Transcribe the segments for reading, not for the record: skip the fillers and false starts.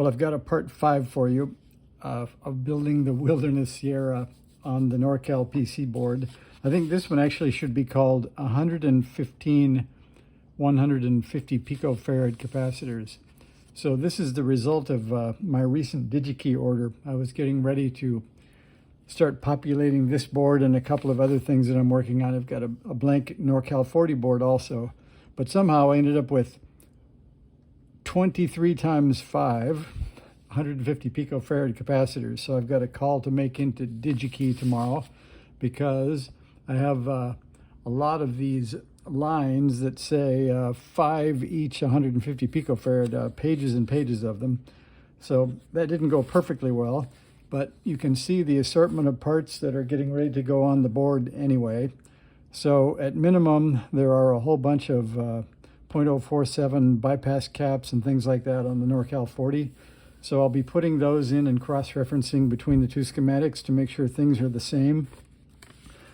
Well, I've got a part 5 for you of building the Wilderness Sierra on the NorCal PC board. I think this one actually should be called 115 150 picofarad capacitors. So this is the result of my recent Digi-Key order. I was getting ready to start populating this board and a couple of other things that I'm working on. I've got a blank NorCal 40 board also, but somehow I ended up with 23 times 5, 150 picofarad capacitors. So I've got a call to make into Digi-Key tomorrow because I have a lot of these lines that say 5 each 150 picofarad, pages and pages of them. So that didn't go perfectly well, but you can see the assortment of parts that are getting ready to go on the board anyway. So at minimum, there are a whole bunch of 0.047 bypass caps and things like that on the NorCal 40. So I'll be putting those in and cross-referencing between the two schematics to make sure things are the same.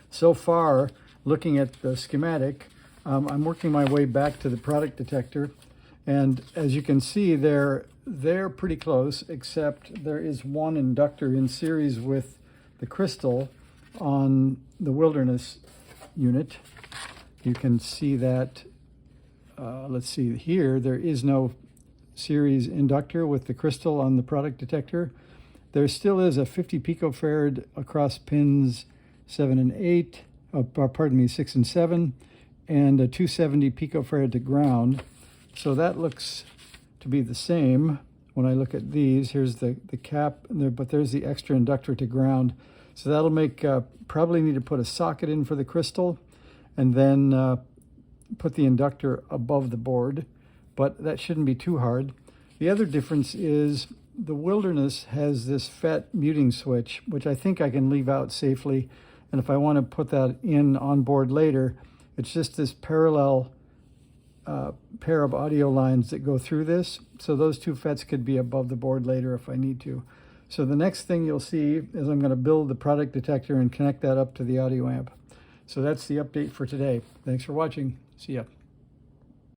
So far, looking at the schematic, I'm working my way back to the product detector, and as you can see, they're pretty close, except there is one inductor in series with the crystal on the Wilderness unit. You can see that, let's see here, there is no series inductor with the crystal on the product detector. There still is a 50 picofarad across pins 7 and 8, pardon me, 6 and 7, and a 270 picofarad to ground. So that looks to be the same when I look at these. Here's the cap, but there's the extra inductor to ground. So that'll make, probably need to put a socket in for the crystal and then put the inductor above the board, but that shouldn't be too hard. The other difference is the Wilderness has this FET muting switch, which I think I can leave out safely. And if I want to put that in on board later, it's just this parallel pair of audio lines that go through this. So those two FETs could be above the board later if I need to. So the next thing you'll see is I'm going to build the product detector and connect that up to the audio amp. So that's the update for today. Thanks for watching. See ya.